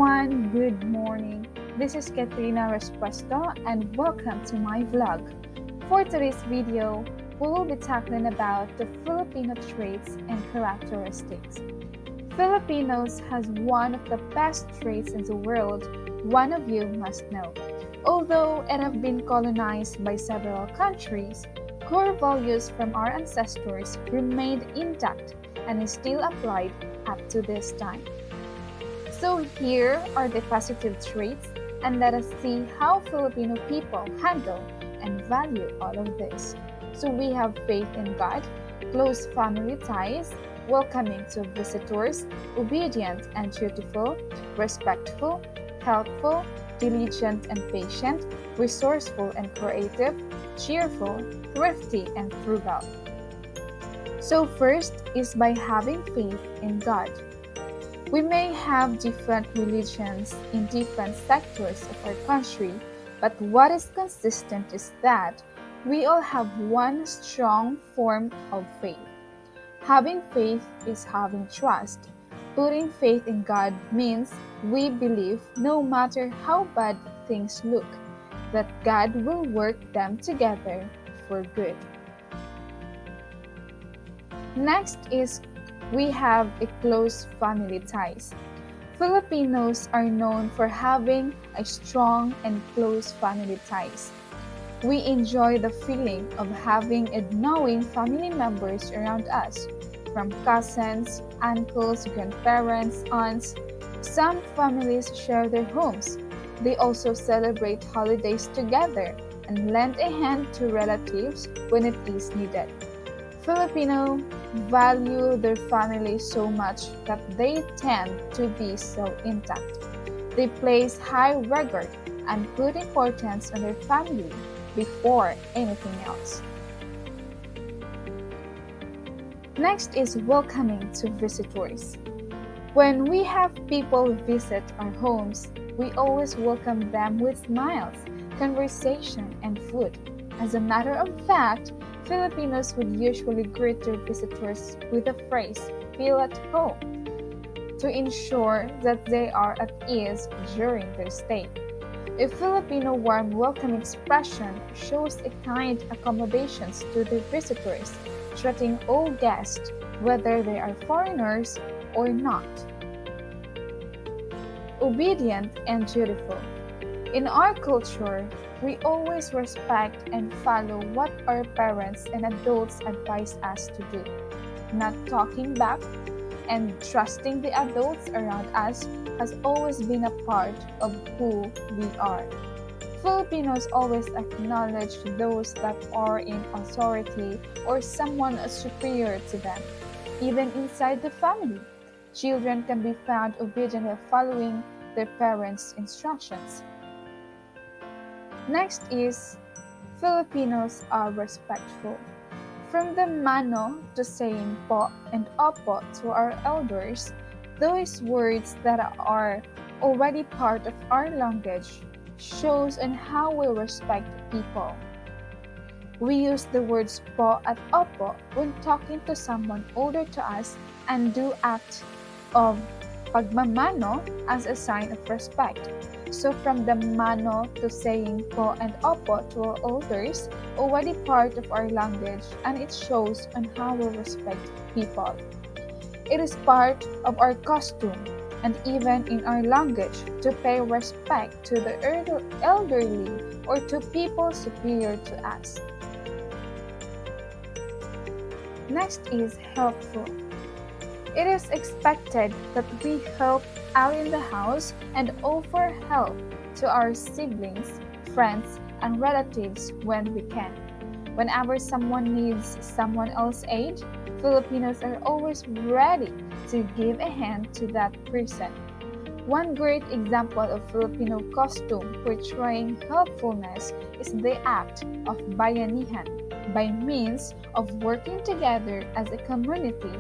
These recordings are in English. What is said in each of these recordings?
everyone, good morning. This is Katrina Respuesto and welcome to my vlog. For today's video, we will be tackling about the Filipino traits and characteristics. Filipinos has one of the best traits in the world, one of you must know. Although it have been colonized by several countries, core values from our ancestors remained intact and is still applied up to this time. So here are the positive traits, and let us see how Filipino people handle and value all of this. So we have faith in God, close family ties, welcoming to visitors, obedient and dutiful, respectful, helpful, diligent and patient, resourceful and creative, cheerful, thrifty and frugal. So first is by having faith in God. We may have different religions in different sectors of our country, but what is consistent is that we all have one strong form of faith. Having faith is having trust. Putting faith in God means we believe no matter how bad things look, that God will work them together for good. Next is we have a close family ties. Filipinos are known for having a strong and close family ties. We enjoy the feeling of having and knowing family members around us, from cousins, uncles, grandparents, aunts. Some families share their homes. They also celebrate holidays together and lend a hand to relatives when it is needed. Filipino value their family so much that they tend to be so intact. They place high regard and put importance on their family before anything else. Next is welcoming to visitors. When we have people visit our homes, we always welcome them with smiles, conversation, and food. As a matter of fact, Filipinos would usually greet their visitors with the phrase, "feel at home," to ensure that they are at ease during their stay. A Filipino warm welcome expression shows a kind accommodations to the visitors, treating all guests, whether they are foreigners or not. Obedient and dutiful. In our culture, we always respect and follow what our parents and adults advise us to do. Not talking back and trusting the adults around us has always been a part of who we are. Filipinos always acknowledge those that are in authority or someone superior to them. Even inside the family, children can be found obediently following their parents' instructions. Next is Filipinos are respectful. From the mano to saying po and opo to our elders, those words that are already part of our language shows on how we respect people. We use the words po at opo when talking to someone older to us and do act of pagmamano as a sign of respect. So from the mano to saying po and opo to our elders, already part of our language, and it shows on how we respect people. It is part of our costume and even in our language to pay respect to the elderly or to people superior to us. Next is helpful. It is expected that we help out in the house and offer help to our siblings, friends, and relatives when we can. Whenever someone needs someone else's aid, Filipinos are always ready to give a hand to that person. One great example of Filipino costume portraying helpfulness is the act of bayanihan, by means of working together as a community.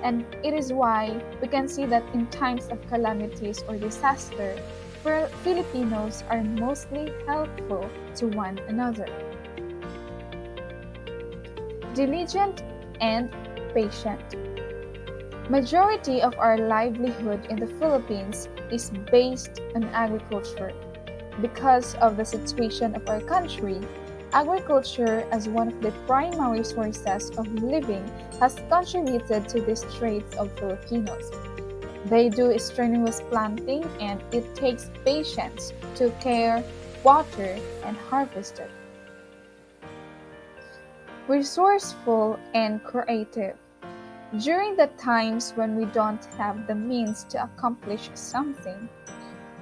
And it is why we can see that in times of calamities or disaster, Filipinos are mostly helpful to one another. Diligent and patient. Majority of our livelihood in the Philippines is based on agriculture. Because of the situation of our country, agriculture as one of the primary sources of living has contributed to the traits of Filipinos. They do strenuous planting and it takes patience to care, water, and harvest it. Resourceful and creative. During the times when we don't have the means to accomplish something,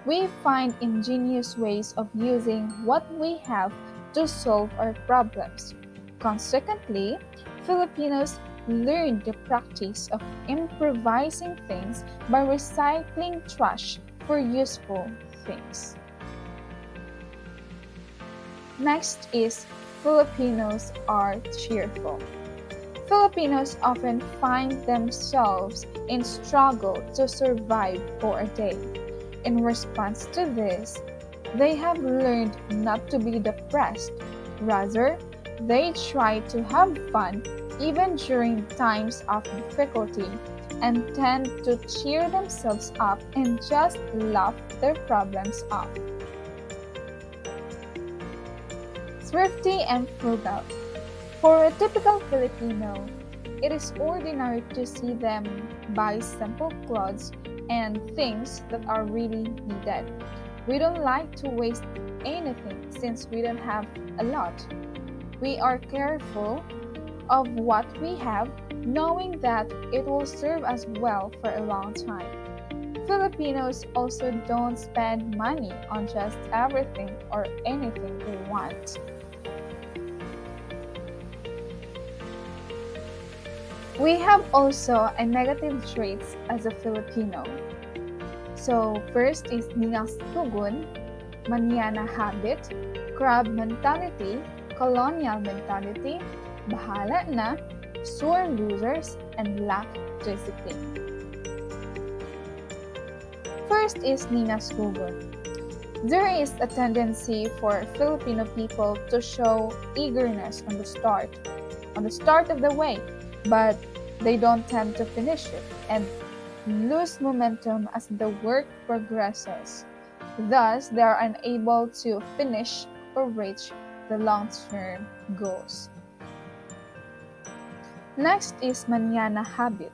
we find ingenious ways of using what we have to solve our problems. Consequently, Filipinos learned the practice of improvising things by recycling trash for useful things. Next is Filipinos are cheerful. Filipinos often find themselves in struggle to survive for a day. In response to this, they have learned not to be depressed. Rather, they try to have fun even during times of difficulty and tend to cheer themselves up and just laugh their problems off. Thrifty and frugal. For a typical Filipino, it is ordinary to see them buy simple clothes and things that are really needed. We don't like to waste anything since we don't have a lot. We are careful of what we have, knowing that it will serve us well for a long time. Filipinos also don't spend money on just everything or anything they want. We have also a negative traits as a Filipino. So first is ningas tugon, manana habit, crab mentality, colonial mentality, bahala na, sore losers, and lack discipline. First is ningas tugon. There is a tendency for Filipino people to show eagerness on the start of the way, but they don't tend to finish it and lose momentum as the work progresses. Thus, they are unable to finish or reach the long-term goals. Next is manana habit.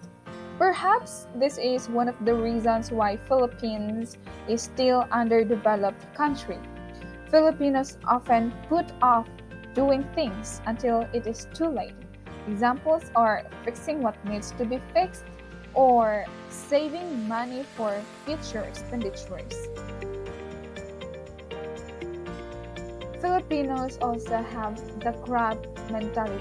Perhaps this is one of the reasons why Philippines is still underdeveloped country. Filipinos often put off doing things until it is too late. Examples are fixing what needs to be fixed or saving money for future expenditures. Filipinos also have the crab mentality.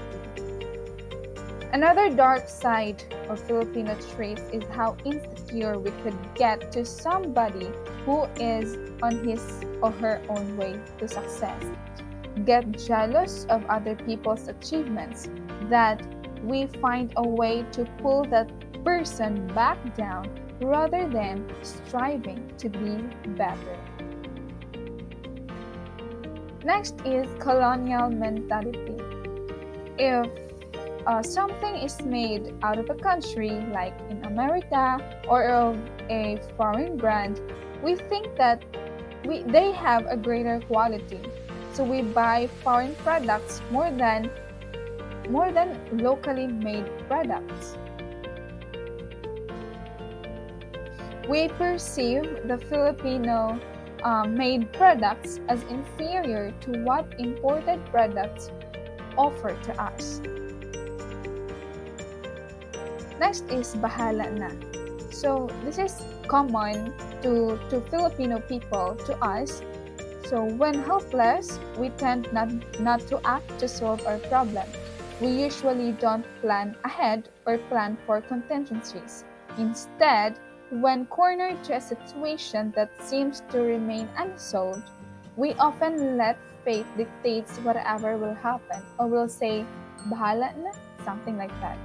Another dark side of Filipino traits is how insecure we could get to somebody who is on his or her own way to success. Get jealous of other people's achievements, that we find a way to pull that person back down rather than striving to be better. Next is colonial mentality. If something is made out of a country like in America or of a foreign brand, we think that they have a greater quality. So we buy foreign products more than locally made products. We perceive the Filipino made products as inferior to what imported products offer to us. Next is bahala na. So this is common to Filipino people, to us. So when helpless, we tend not to act to solve our problem. We usually don't plan ahead or plan for contingencies. Instead, when cornered to a situation that seems to remain unsolved, we often let fate dictate whatever will happen, or we'll say, bahala na, something like that.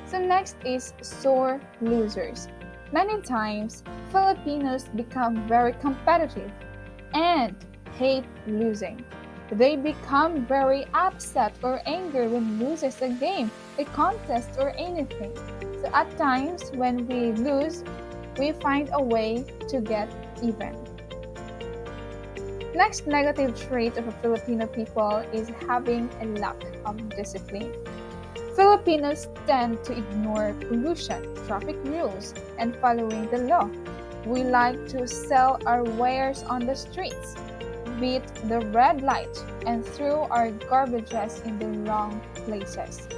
So next is sore losers. Many times, Filipinos become very competitive and hate losing. They become very upset or angry when loses a game, a contest, or anything. So at times when we lose, we find a way to get even. Next negative trait of a Filipino people is having a lack of discipline. Filipinos tend to ignore pollution, traffic rules, and following the law. We like to sell our wares on the streets, beat the red light, and throw our garbages in the wrong places.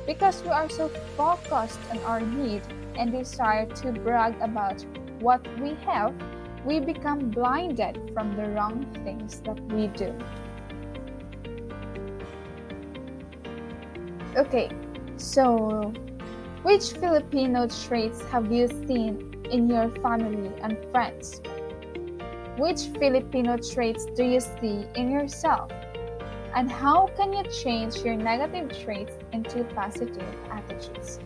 Because we are so focused on our need and desire to brag about what we have, we become blinded from the wrong things that we do. Okay, so which Filipino traits have you seen in your family and friends? Which Filipino traits do you see in yourself? And how can you change your negative traits into positive attitudes?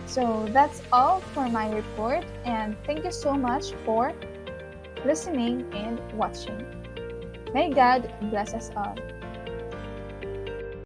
So that's all for my report, and thank you so much for listening and watching. May God bless us all.